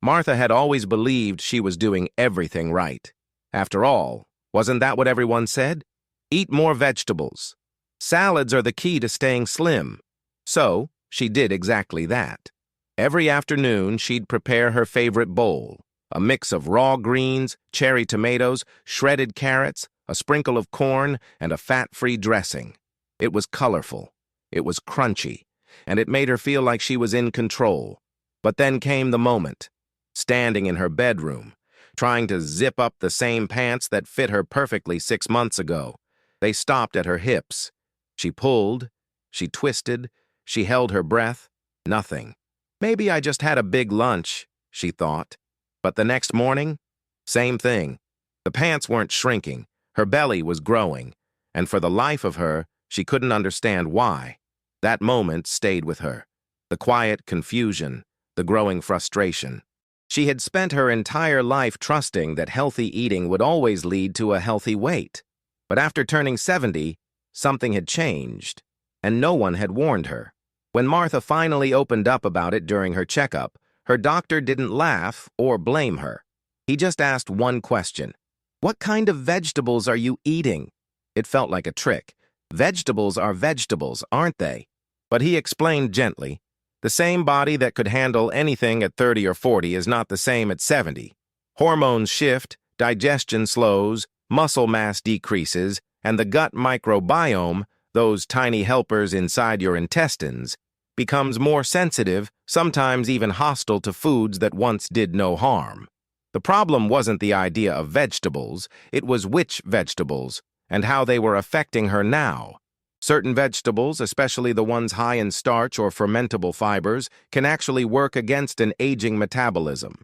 Martha had always believed she was doing everything right. After all, wasn't that what everyone said? Eat more vegetables. Salads are the key to staying slim. So, she did exactly that. Every afternoon, she'd prepare her favorite bowl, a mix of raw greens, cherry tomatoes, shredded carrots, a sprinkle of corn, and a fat-free dressing. It was colorful, it was crunchy, and it made her feel like she was in control. But then came the moment. Standing in her bedroom, trying to zip up the same pants that fit her perfectly 6 months ago. They stopped at her hips. She pulled, she twisted, she held her breath. Nothing. Maybe I just had a big lunch, she thought. But the next morning, same thing. The pants weren't shrinking, her belly was growing, and for the life of her, she couldn't understand why. That moment stayed with her. The quiet confusion, the growing frustration. She had spent her entire life trusting that healthy eating would always lead to a healthy weight. But after turning 70, something had changed, and no one had warned her. When Martha finally opened up about it during her checkup, her doctor didn't laugh or blame her. He just asked one question. "What kind of vegetables are you eating?" It felt like a trick. Vegetables are vegetables, aren't they? But he explained gently, the same body that could handle anything at 30 or 40 is not the same at 70. Hormones shift, digestion slows, muscle mass decreases, and the gut microbiome, those tiny helpers inside your intestines, becomes more sensitive, sometimes even hostile to foods that once did no harm. The problem wasn't the idea of vegetables, it was which vegetables, and how they were affecting her now. Certain vegetables, especially the ones high in starch or fermentable fibers, can actually work against an aging metabolism.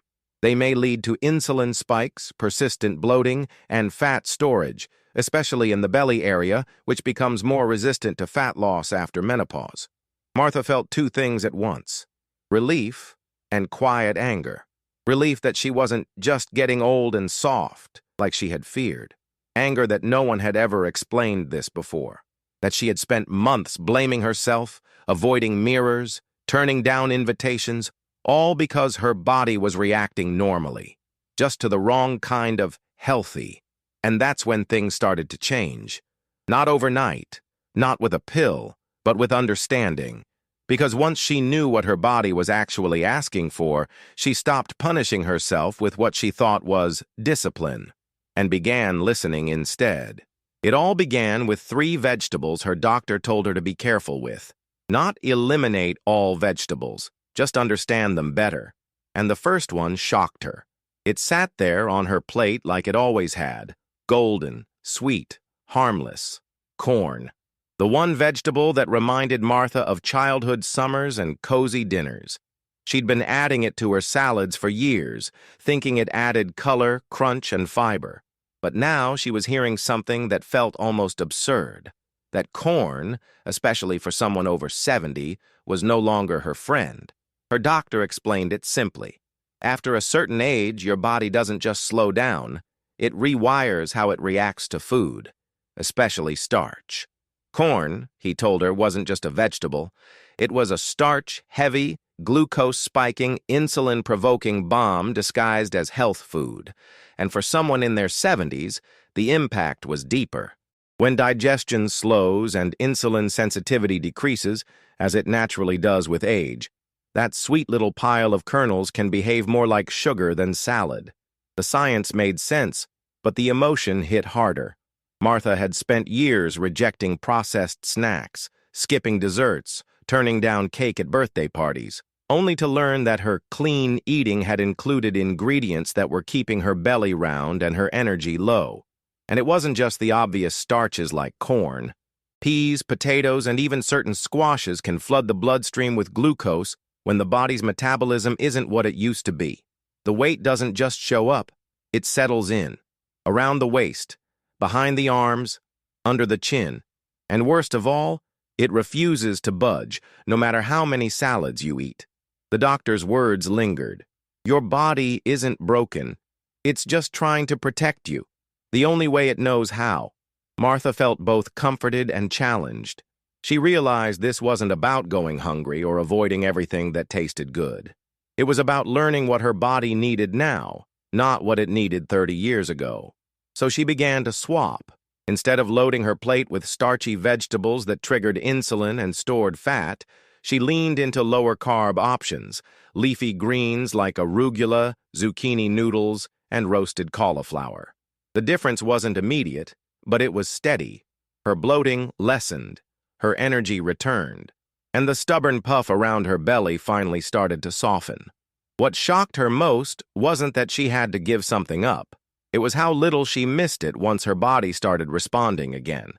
They may lead to insulin spikes, persistent bloating, and fat storage, especially in the belly area, which becomes more resistant to fat loss after menopause. Martha felt two things at once: relief and quiet anger. Relief that she wasn't just getting old and soft, like she had feared. Anger that no one had ever explained this before. That she had spent months blaming herself, avoiding mirrors, turning down invitations, all because her body was reacting normally, just to the wrong kind of healthy. And that's when things started to change. Not overnight, not with a pill, but with understanding. Because once she knew what her body was actually asking for, she stopped punishing herself with what she thought was discipline, and began listening instead. It all began with 3 vegetables her doctor told her to be careful with. Not eliminate all vegetables, just understand them better. And the first one shocked her. It sat there on her plate like it always had, golden, sweet, harmless. Corn. The one vegetable that reminded Martha of childhood summers and cozy dinners. She'd been adding it to her salads for years, thinking it added color, crunch, and fiber. But now she was hearing something that felt almost absurd. That corn, especially for someone over 70, was no longer her friend. Her doctor explained it simply. After a certain age, your body doesn't just slow down. It rewires how it reacts to food, especially starch. Corn, he told her, wasn't just a vegetable. It was a starch-heavy, glucose-spiking, insulin-provoking bomb disguised as health food. And for someone in their 70s, the impact was deeper. When digestion slows and insulin sensitivity decreases, as it naturally does with age, that sweet little pile of kernels can behave more like sugar than salad. The science made sense, but the emotion hit harder. Martha had spent years rejecting processed snacks, skipping desserts, turning down cake at birthday parties, only to learn that her clean eating had included ingredients that were keeping her belly round and her energy low. And it wasn't just the obvious starches like corn. Peas, potatoes, and even certain squashes can flood the bloodstream with glucose when the body's metabolism isn't what it used to be. The weight doesn't just show up, it settles in, around the waist, behind the arms, under the chin, and worst of all, it refuses to budge, no matter how many salads you eat. The doctor's words lingered. Your body isn't broken. It's just trying to protect you, the only way it knows how. Martha felt both comforted and challenged. She realized this wasn't about going hungry or avoiding everything that tasted good. It was about learning what her body needed now, not what it needed 30 years ago. So she began to swap. Instead of loading her plate with starchy vegetables that triggered insulin and stored fat, she leaned into lower-carb options, leafy greens like arugula, zucchini noodles, and roasted cauliflower. The difference wasn't immediate, but it was steady. Her bloating lessened, her energy returned, and the stubborn puff around her belly finally started to soften. What shocked her most wasn't that she had to give something up. It was how little she missed it once her body started responding again.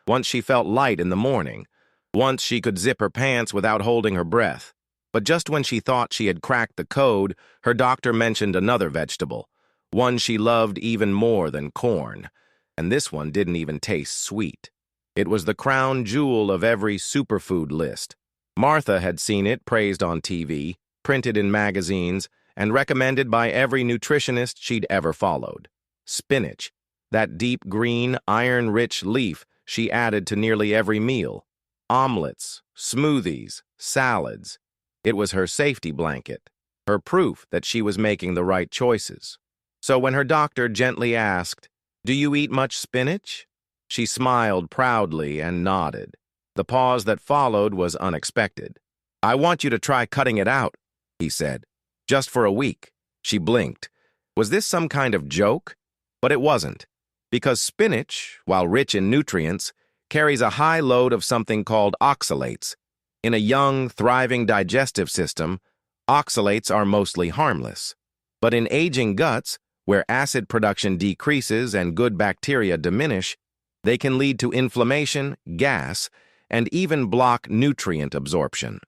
Once she felt light in the morning. Once she could zip her pants without holding her breath. But just when she thought she had cracked the code, her doctor mentioned another vegetable, one she loved even more than corn. And this one didn't even taste sweet. It was the crown jewel of every superfood list. Martha had seen it praised on TV, printed in magazines, and recommended by every nutritionist she'd ever followed. Spinach, that deep green, iron-rich leaf she added to nearly every meal. Omelets, smoothies, salads. It was her safety blanket, her proof that she was making the right choices. So when her doctor gently asked, "Do you eat much spinach?" she smiled proudly and nodded. The pause that followed was unexpected. "I want you to try cutting it out," he said. "Just for a week." She blinked. Was this some kind of joke? But it wasn't, because spinach, while rich in nutrients, carries a high load of something called oxalates. In a young, thriving digestive system, oxalates are mostly harmless. But in aging guts, where acid production decreases and good bacteria diminish, they can lead to inflammation, gas, and even block nutrient absorption.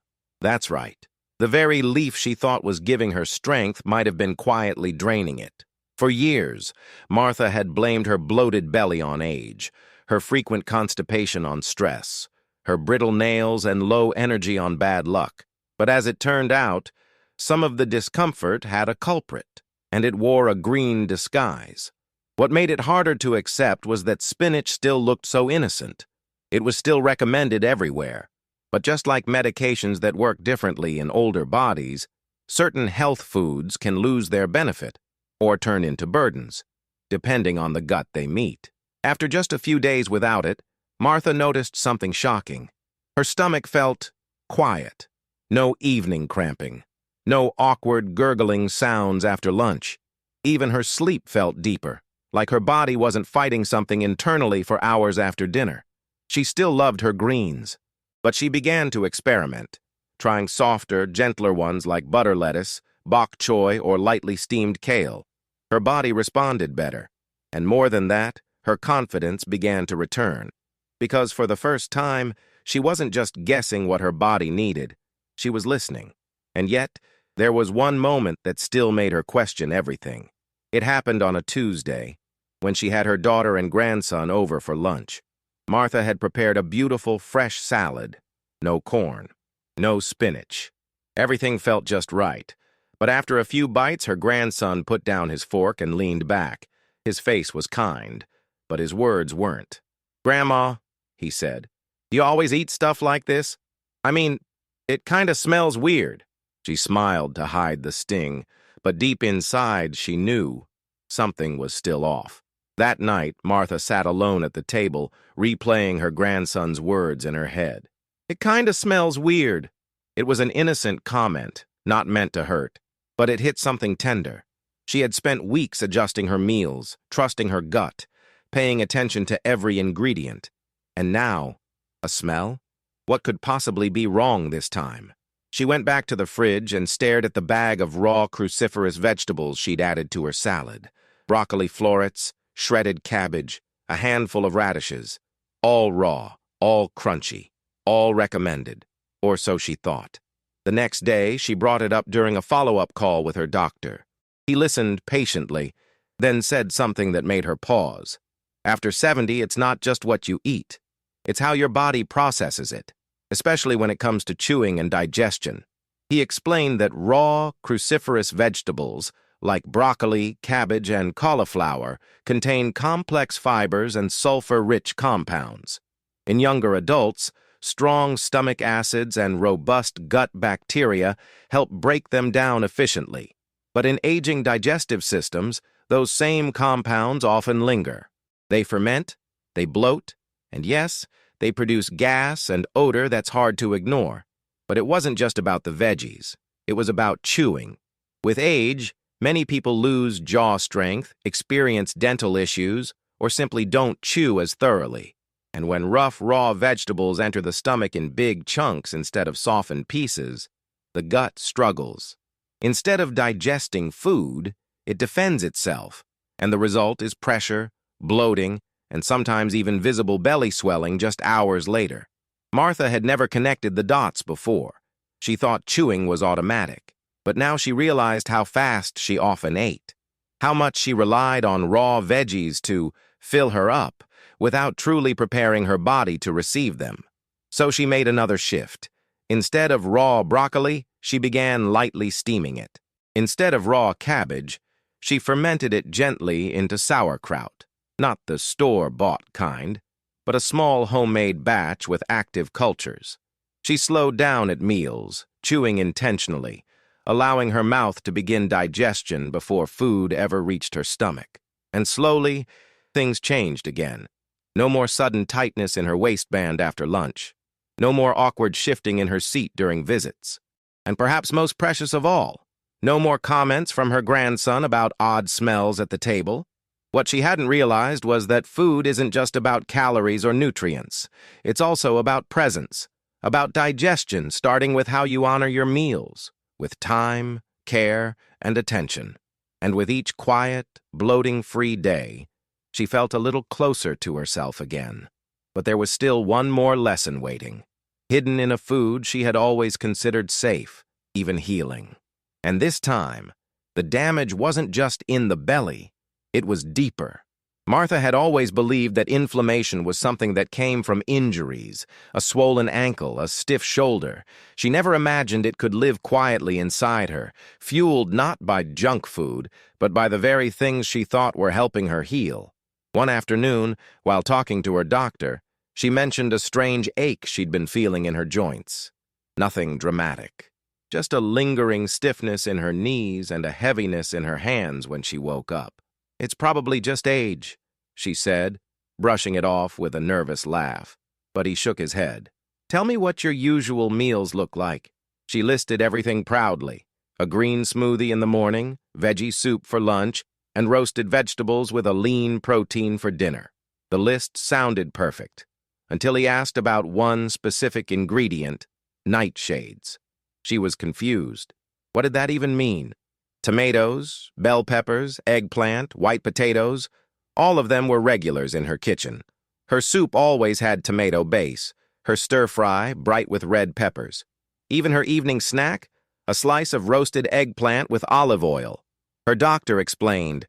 That's right. The very leaf she thought was giving her strength might have been quietly draining it. For years, Martha had blamed her bloated belly on age, her frequent constipation on stress, her brittle nails and low energy on bad luck. But as it turned out, some of the discomfort had a culprit, and it wore a green disguise. What made it harder to accept was that spinach still looked so innocent. It was still recommended everywhere. But just like medications that work differently in older bodies, certain health foods can lose their benefit or turn into burdens, depending on the gut they meet. After just a few days without it, Martha noticed something shocking. Her stomach felt quiet. No evening cramping. No awkward, gurgling sounds after lunch. Even her sleep felt deeper, like her body wasn't fighting something internally for hours after dinner. She still loved her greens, but she began to experiment, trying softer, gentler ones like butter lettuce, bok choy, or lightly steamed kale. Her body responded better, and more than that, her confidence began to return. Because for the first time, she wasn't just guessing what her body needed, she was listening. And yet, there was one moment that still made her question everything. It happened on a Tuesday, when she had her daughter and grandson over for lunch. Martha had prepared a beautiful, fresh salad. No corn, no spinach. Everything felt just right. But after a few bites, her grandson put down his fork and leaned back. His face was kind, but his words weren't. "Grandma," he said, "do you always eat stuff like this? I mean, it kinda smells weird." She smiled to hide the sting, but deep inside she knew something was still off. That night, Martha sat alone at the table, replaying her grandson's words in her head. "It kinda smells weird." It was an innocent comment, not meant to hurt, but it hit something tender. She had spent weeks adjusting her meals, trusting her gut, paying attention to every ingredient. And now, a smell? What could possibly be wrong this time? She went back to the fridge and stared at the bag of raw cruciferous vegetables she'd added to her salad. Broccoli florets, shredded cabbage, a handful of radishes. All raw, all crunchy, all recommended. Or so she thought. The next day, she brought it up during a follow-up call with her doctor. He listened patiently, then said something that made her pause. After 70, it's not just what you eat. It's how your body processes it, especially when it comes to chewing and digestion. He explained that raw, cruciferous vegetables, like broccoli, cabbage, and cauliflower, contain complex fibers and sulfur-rich compounds. In younger adults, strong stomach acids and robust gut bacteria help break them down efficiently. But in aging digestive systems, those same compounds often linger. They ferment, they bloat, and yes, they produce gas and odor that's hard to ignore. But it wasn't just about the veggies. It was about chewing. With age, many people lose jaw strength, experience dental issues, or simply don't chew as thoroughly. And when rough, raw vegetables enter the stomach in big chunks instead of softened pieces, the gut struggles. Instead of digesting food, it defends itself, and the result is pressure, bloating, and sometimes even visible belly swelling just hours later. Martha had never connected the dots before. She thought chewing was automatic, but now she realized how fast she often ate, how much she relied on raw veggies to fill her up without truly preparing her body to receive them. So she made another shift. Instead of raw broccoli, she began lightly steaming it. Instead of raw cabbage, she fermented it gently into sauerkraut, not the store-bought kind, but a small homemade batch with active cultures. She slowed down at meals, chewing intentionally, allowing her mouth to begin digestion before food ever reached her stomach. And slowly, things changed again. No more sudden tightness in her waistband after lunch. No more awkward shifting in her seat during visits. And perhaps most precious of all, no more comments from her grandson about odd smells at the table. What she hadn't realized was that food isn't just about calories or nutrients. It's also about presence, about digestion, starting with how you honor your meals, with time, care, and attention. And with each quiet, bloating-free day, she felt a little closer to herself again. But there was still one more lesson waiting, hidden in a food she had always considered safe, even healing. And this time, the damage wasn't just in the belly, it was deeper. Martha had always believed that inflammation was something that came from injuries, a swollen ankle, a stiff shoulder. She never imagined it could live quietly inside her, fueled not by junk food, but by the very things she thought were helping her heal. One afternoon, while talking to her doctor, she mentioned a strange ache she'd been feeling in her joints. Nothing dramatic, just a lingering stiffness in her knees and a heaviness in her hands when she woke up. "It's probably just age," she said, brushing it off with a nervous laugh. But he shook his head. "Tell me what your usual meals look like." She listed everything proudly. A green smoothie in the morning, veggie soup for lunch, and roasted vegetables with a lean protein for dinner. The list sounded perfect, until he asked about one specific ingredient, nightshades. She was confused. What did that even mean? Tomatoes, bell peppers, eggplant, white potatoes, all of them were regulars in her kitchen. Her soup always had tomato base, her stir-fry bright with red peppers. Even her evening snack, a slice of roasted eggplant with olive oil. Her doctor explained,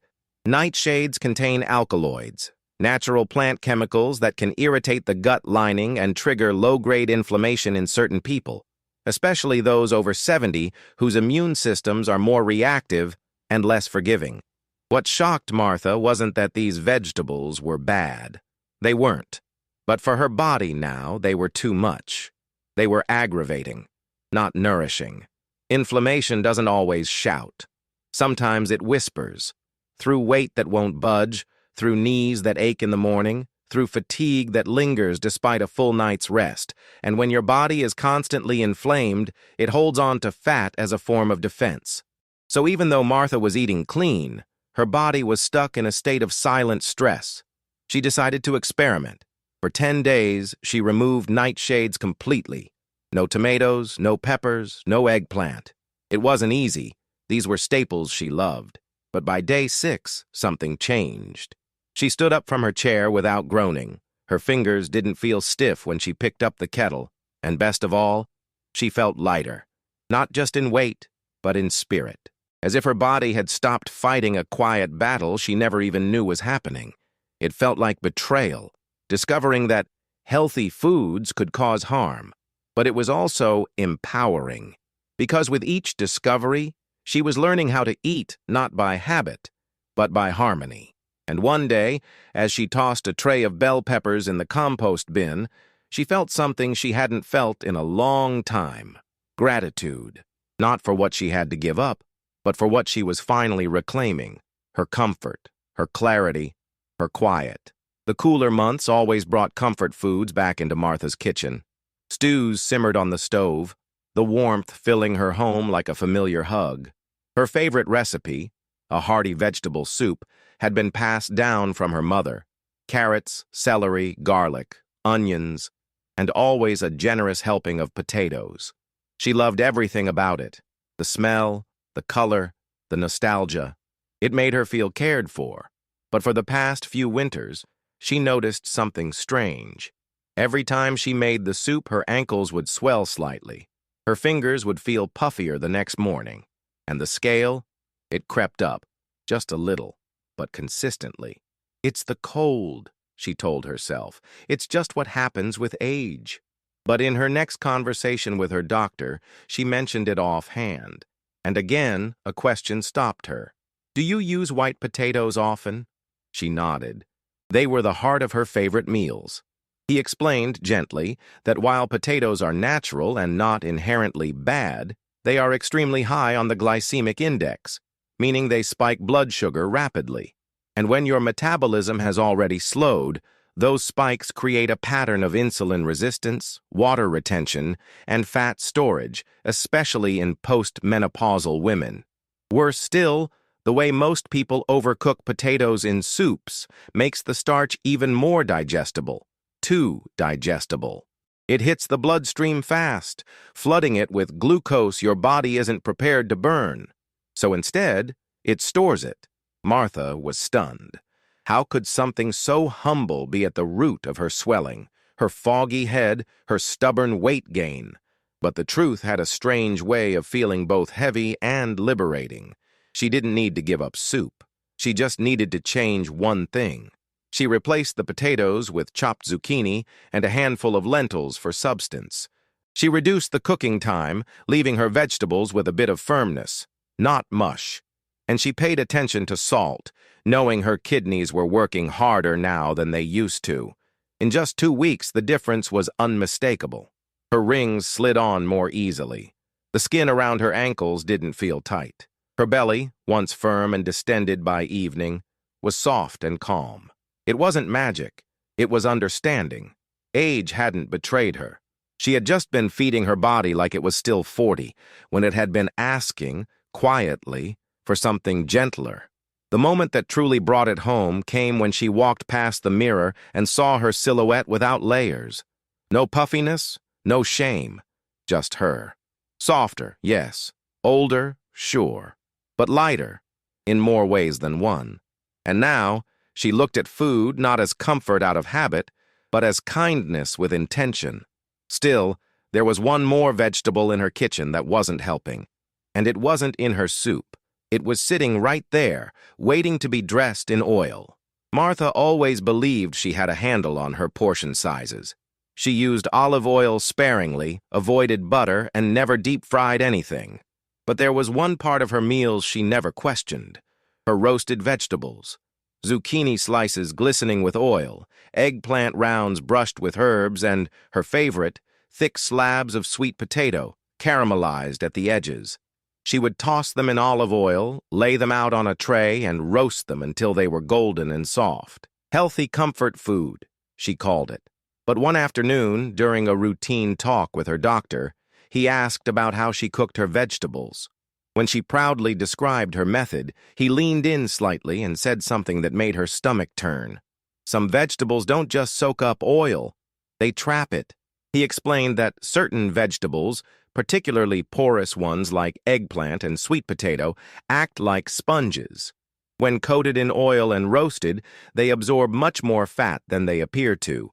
nightshades contain alkaloids, natural plant chemicals that can irritate the gut lining and trigger low-grade inflammation in certain people, especially those over 70 whose immune systems are more reactive and less forgiving. What shocked Martha wasn't that these vegetables were bad. They weren't. But for her body now, they were too much. They were aggravating, not nourishing. Inflammation doesn't always shout. Sometimes it whispers, through weight that won't budge, through knees that ache in the morning, through fatigue that lingers despite a full night's rest. And when your body is constantly inflamed, it holds on to fat as a form of defense. So even though Martha was eating clean, her body was stuck in a state of silent stress. She decided to experiment. For 10 days, she removed nightshades completely. No tomatoes, no peppers, no eggplant. It wasn't easy. These were staples she loved. But by day 6, something changed. She stood up from her chair without groaning. Her fingers didn't feel stiff when she picked up the kettle. And best of all, she felt lighter. Not just in weight, but in spirit. As if her body had stopped fighting a quiet battle she never even knew was happening. It felt like betrayal, discovering that healthy foods could cause harm. But it was also empowering. Because with each discovery, she was learning how to eat not by habit, but by harmony. And one day, as she tossed a tray of bell peppers in the compost bin, She felt something she hadn't felt in a long time. Gratitude. Not for what she had to give up, but for what she was finally reclaiming. Her comfort, her clarity, her quiet. The cooler months always brought comfort foods back into Martha's kitchen. Stews simmered on the stove, the warmth filling her home like a familiar hug. Her favorite recipe, a hearty vegetable soup, had been passed down from her mother. Carrots, celery, garlic, onions, and always a generous helping of potatoes. She loved everything about it. The smell, the color, the nostalgia. It made her feel cared for. But for the past few winters, she noticed something strange. Every time she made the soup, her ankles would swell slightly. Her fingers would feel puffier the next morning. And the scale? It crept up, just a little, but consistently. It's the cold, she told herself. It's just what happens with age. But in her next conversation with her doctor, she mentioned it offhand. And again, a question stopped her. Do you use white potatoes often? She nodded. They were the heart of her favorite meals. He explained gently that while potatoes are natural and not inherently bad, they are extremely high on the glycemic index, meaning they spike blood sugar rapidly. And when your metabolism has already slowed, those spikes create a pattern of insulin resistance, water retention, and fat storage, especially in post-menopausal women. Worse still, the way most people overcook potatoes in soups makes the starch even more digestible. Too digestible. It hits the bloodstream fast, flooding it with glucose your body isn't prepared to burn. So instead, it stores it. Martha was stunned. How could something so humble be at the root of her swelling, her foggy head, her stubborn weight gain? But the truth had a strange way of feeling both heavy and liberating. She didn't need to give up soup. She just needed to change one thing. She replaced the potatoes with chopped zucchini and a handful of lentils for substance. She reduced the cooking time, leaving her vegetables with a bit of firmness, not mush. And she paid attention to salt, knowing her kidneys were working harder now than they used to. In just 2 weeks, the difference was unmistakable. Her rings slid on more easily. The skin around her ankles didn't feel tight. Her belly, once firm and distended by evening, was soft and calm. It wasn't magic. It was understanding. Age hadn't betrayed her. She had just been feeding her body like it was still 40, when it had been asking, quietly, for something gentler. The moment that truly brought it home came when she walked past the mirror and saw her silhouette without layers. No puffiness, no shame, just her. Softer, yes. Older, sure. But lighter, in more ways than one. And now, she looked at food not as comfort out of habit, but as kindness with intention. Still, there was one more vegetable in her kitchen that wasn't helping. And it wasn't in her soup. It was sitting right there, waiting to be dressed in oil. Martha always believed she had a handle on her portion sizes. She used olive oil sparingly, avoided butter, and never deep-fried anything. But there was one part of her meals she never questioned: her roasted vegetables. Zucchini slices glistening with oil, eggplant rounds brushed with herbs, and, her favorite, thick slabs of sweet potato, caramelized at the edges. She would toss them in olive oil, lay them out on a tray, and roast them until they were golden and soft. Healthy comfort food, she called it. But one afternoon, during a routine talk with her doctor, he asked about how she cooked her vegetables. When she proudly described her method, he leaned in slightly and said something that made her stomach turn. Some vegetables don't just soak up oil, they trap it. He explained that certain vegetables, particularly porous ones like eggplant and sweet potato, act like sponges. When coated in oil and roasted, they absorb much more fat than they appear to.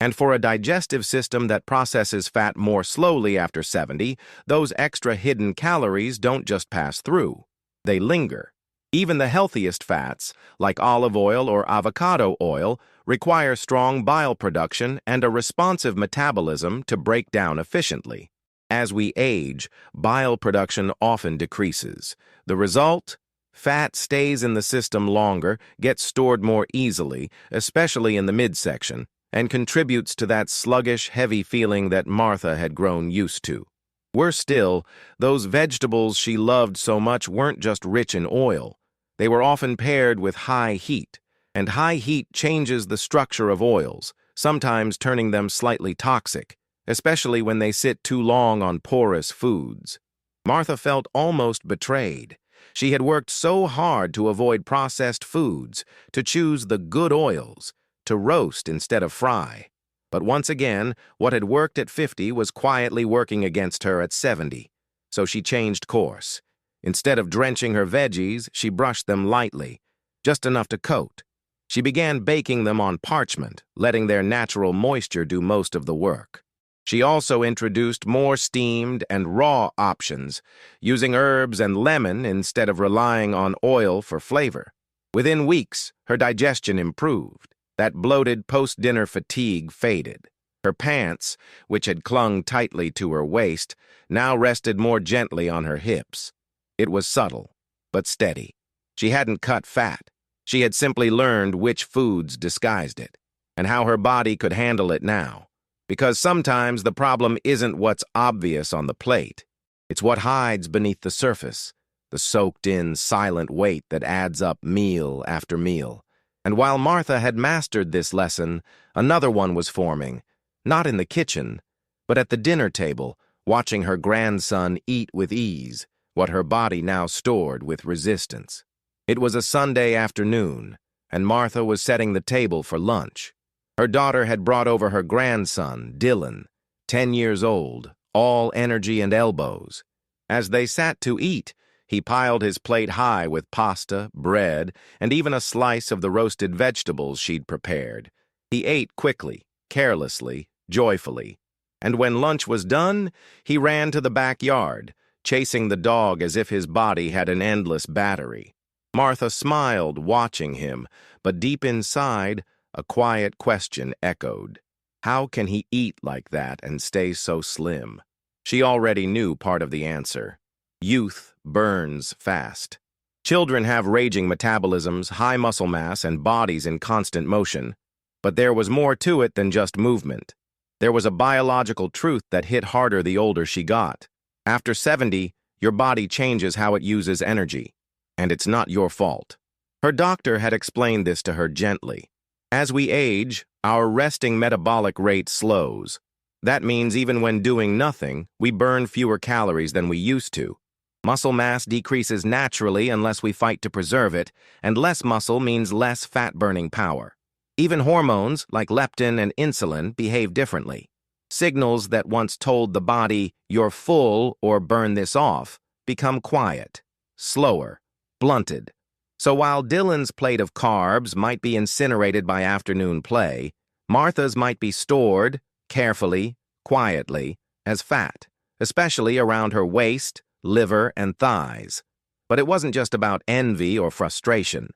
And for a digestive system that processes fat more slowly after 70, those extra hidden calories don't just pass through. They linger. Even the healthiest fats, like olive oil or avocado oil, require strong bile production and a responsive metabolism to break down efficiently. As we age, bile production often decreases. The result? Fat stays in the system longer, gets stored more easily, especially in the midsection, and contributes to that sluggish, heavy feeling that Martha had grown used to. Worse still, those vegetables she loved so much weren't just rich in oil. They were often paired with high heat, and high heat changes the structure of oils, sometimes turning them slightly toxic, especially when they sit too long on porous foods. Martha felt almost betrayed. She had worked so hard to avoid processed foods, to choose the good oils, to roast instead of fry. But once again, what had worked at 50 was quietly working against her at 70. So she changed course. Instead of drenching her veggies, she brushed them lightly, just enough to coat. She began baking them on parchment, letting their natural moisture do most of the work. She also introduced more steamed and raw options, using herbs and lemon instead of relying on oil for flavor. Within weeks, her digestion improved. That bloated post-dinner fatigue faded. Her pants, which had clung tightly to her waist, now rested more gently on her hips. It was subtle, but steady. She hadn't cut fat. She had simply learned which foods disguised it, and how her body could handle it now. Because sometimes the problem isn't what's obvious on the plate. It's what hides beneath the surface, the soaked-in, silent weight that adds up meal after meal. And while Martha had mastered this lesson, another one was forming, not in the kitchen, but at the dinner table, watching her grandson eat with ease, what her body now stored with resistance. It was a Sunday afternoon, and Martha was setting the table for lunch. Her daughter had brought over her grandson, Dylan, 10 years old, all energy and elbows. As they sat to eat, he piled his plate high with pasta, bread, and even a slice of the roasted vegetables she'd prepared. He ate quickly, carelessly, joyfully. And when lunch was done, he ran to the backyard, chasing the dog as if his body had an endless battery. Martha smiled, watching him, but deep inside, a quiet question echoed. How can he eat like that and stay so slim? She already knew part of the answer. Youth burns fast. Children have raging metabolisms, high muscle mass, and bodies in constant motion. But there was more to it than just movement. There was a biological truth that hit harder the older she got. After 70, your body changes how it uses energy. And it's not your fault. Her doctor had explained this to her gently. As we age, our resting metabolic rate slows. That means even when doing nothing, we burn fewer calories than we used to. Muscle mass decreases naturally unless we fight to preserve it, and less muscle means less fat-burning power. Even hormones, like leptin and insulin, behave differently. Signals that once told the body, "You're full" or "burn this off," become quiet, slower, blunted. So while Dylan's plate of carbs might be incinerated by afternoon play, Martha's might be stored, carefully, quietly, as fat, especially around her waist, liver, and thighs. But it wasn't just about envy or frustration.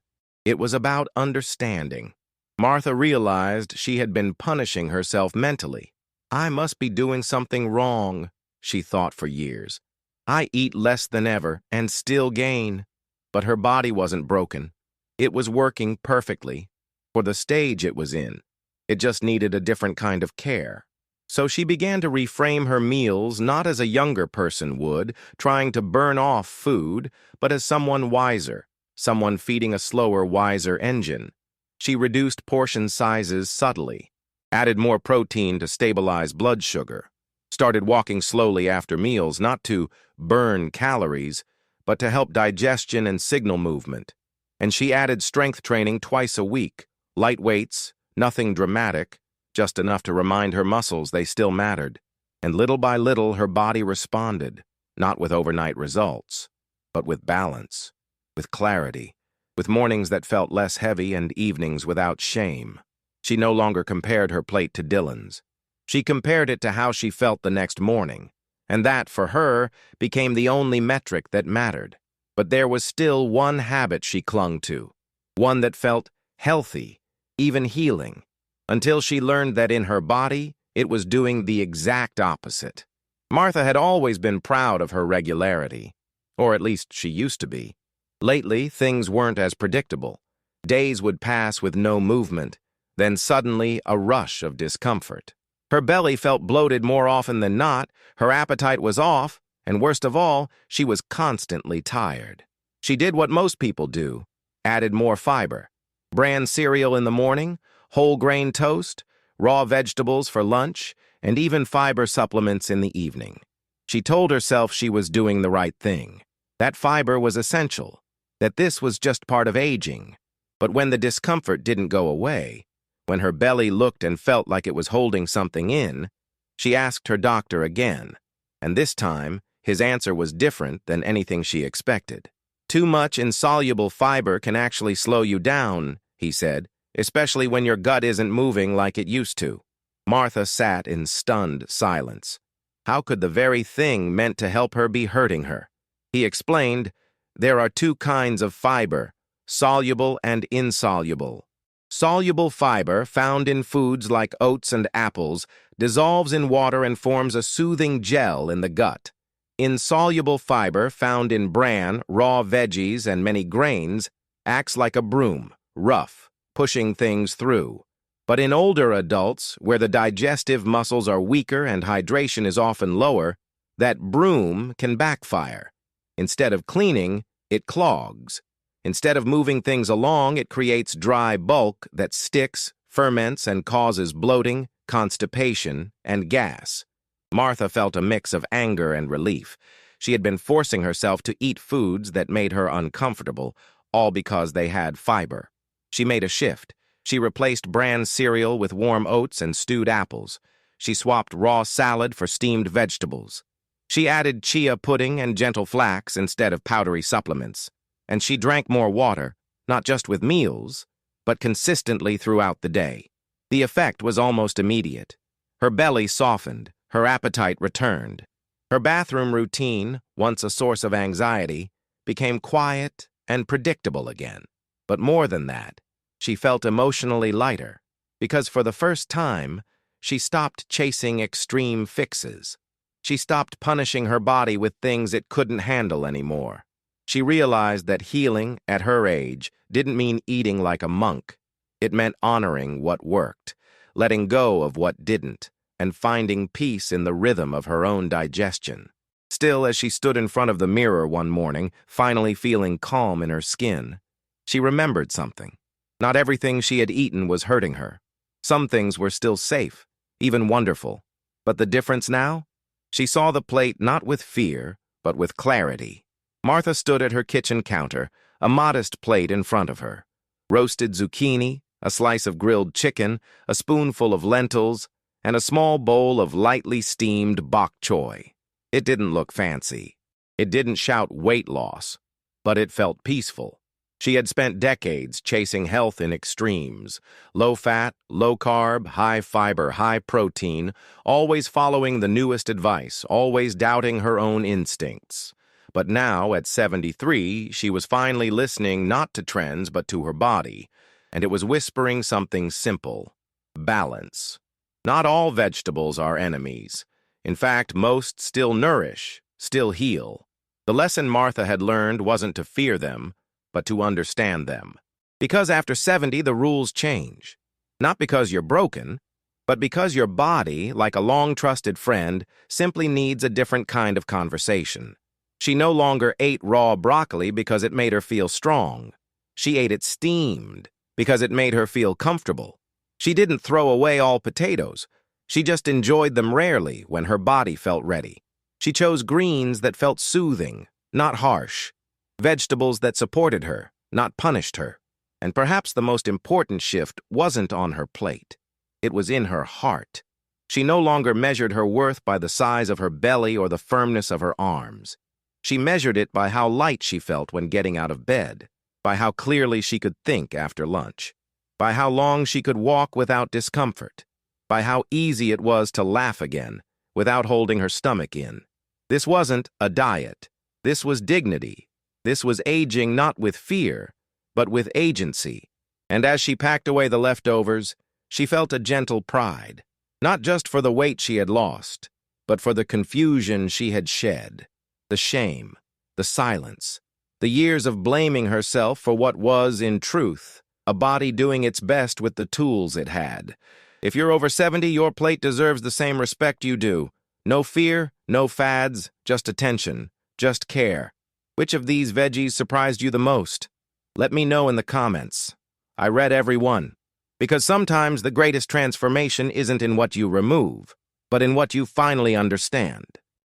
It was about understanding. Martha realized she had been punishing herself mentally. I must be doing something wrong, she thought for years. I eat less than ever and still gain. But her body wasn't broken. It was working perfectly, for the stage it was in. It just needed a different kind of care. So she began to reframe her meals not as a younger person would, trying to burn off food, but as someone wiser, someone feeding a slower, wiser engine. She reduced portion sizes subtly, added more protein to stabilize blood sugar, started walking slowly after meals, not to burn calories, but to help digestion and signal movement. And she added strength training twice a week, light weights, nothing dramatic, just enough to remind her muscles they still mattered. And little by little, her body responded, not with overnight results, but with balance, with clarity, with mornings that felt less heavy and evenings without shame. She no longer compared her plate to Dylan's. She compared it to how she felt the next morning. And that, for her, became the only metric that mattered. But there was still one habit she clung to, one that felt healthy, even healing, until she learned that in her body, it was doing the exact opposite. Martha had always been proud of her regularity, or at least she used to be. Lately, things weren't as predictable. Days would pass with no movement, Then suddenly a rush of discomfort. Her belly felt bloated more often than not, her appetite was off, and worst of all, she was constantly tired. She did what most people do, added more fiber. Bran cereal in the morning, whole grain toast, raw vegetables for lunch, and even fiber supplements in the evening. She told herself she was doing the right thing. That fiber was essential, that this was just part of aging. But when the discomfort didn't go away, when her belly looked and felt like it was holding something in, she asked her doctor again, and this time his answer was different than anything she expected. Too much insoluble fiber can actually slow you down, he said, especially when your gut isn't moving like it used to. Martha sat in stunned silence. How could the very thing meant to help her be hurting her? He explained, there are two kinds of fiber, soluble and insoluble. Soluble fiber, found in foods like oats and apples, dissolves in water and forms a soothing gel in the gut. Insoluble fiber, found in bran, raw veggies, and many grains, acts like a broom, rough, pushing things through. But in older adults, where the digestive muscles are weaker and hydration is often lower, that broom can backfire. Instead of cleaning, it clogs. Instead of moving things along, it creates dry bulk that sticks, ferments, and causes bloating, constipation, and gas. Martha felt a mix of anger and relief. She had been forcing herself to eat foods that made her uncomfortable, all because they had fiber. She made a shift. She replaced bran cereal with warm oats and stewed apples. She swapped raw salad for steamed vegetables. She added chia pudding and gentle flax instead of powdery supplements. And she drank more water, not just with meals, but consistently throughout the day. The effect was almost immediate. Her belly softened, her appetite returned. Her bathroom routine, once a source of anxiety, became quiet and predictable again. But more than that, she felt emotionally lighter, because for the first time, she stopped chasing extreme fixes. She stopped punishing her body with things it couldn't handle anymore. She realized that healing, at her age, didn't mean eating like a monk. It meant honoring what worked, letting go of what didn't, and finding peace in the rhythm of her own digestion. Still, as she stood in front of the mirror one morning, finally feeling calm in her skin, she remembered something. Not everything she had eaten was hurting her. Some things were still safe, even wonderful. But the difference now? She saw the plate not with fear, but with clarity. Martha stood at her kitchen counter, a modest plate in front of her. Roasted zucchini, a slice of grilled chicken, a spoonful of lentils, and a small bowl of lightly steamed bok choy. It didn't look fancy. It didn't shout weight loss, but it felt peaceful. She had spent decades chasing health in extremes, low fat, low carb, high fiber, high protein, always following the newest advice, always doubting her own instincts. But now, at 73, she was finally listening not to trends but to her body, and it was whispering something simple: balance. Not all vegetables are enemies. In fact, most still nourish, still heal. The lesson Martha had learned wasn't to fear them, but to understand them. Because after 70, the rules change. Not because you're broken, but because your body, like a long-trusted friend, simply needs a different kind of conversation. She no longer ate raw broccoli because it made her feel strong. She ate it steamed because it made her feel comfortable. She didn't throw away all potatoes. She just enjoyed them rarely when her body felt ready. She chose greens that felt soothing, not harsh. Vegetables that supported her, not punished her. And perhaps the most important shift wasn't on her plate. It was in her heart. She no longer measured her worth by the size of her belly or the firmness of her arms. She measured it by how light she felt when getting out of bed, by how clearly she could think after lunch, by how long she could walk without discomfort, by how easy it was to laugh again without holding her stomach in. This wasn't a diet. This was dignity. This was aging not with fear, but with agency. And as she packed away the leftovers, she felt a gentle pride, not just for the weight she had lost, but for the confusion she had shed. The shame, the silence, the years of blaming herself for what was, in truth, A body doing its best with the tools it had. If you're over 70, your plate deserves the same respect you do. No fear, no fads, just attention, just care. Which of these veggies surprised you the most? Let me know in the comments. I read every one. Because sometimes the greatest transformation isn't in what you remove, but in what you finally understand.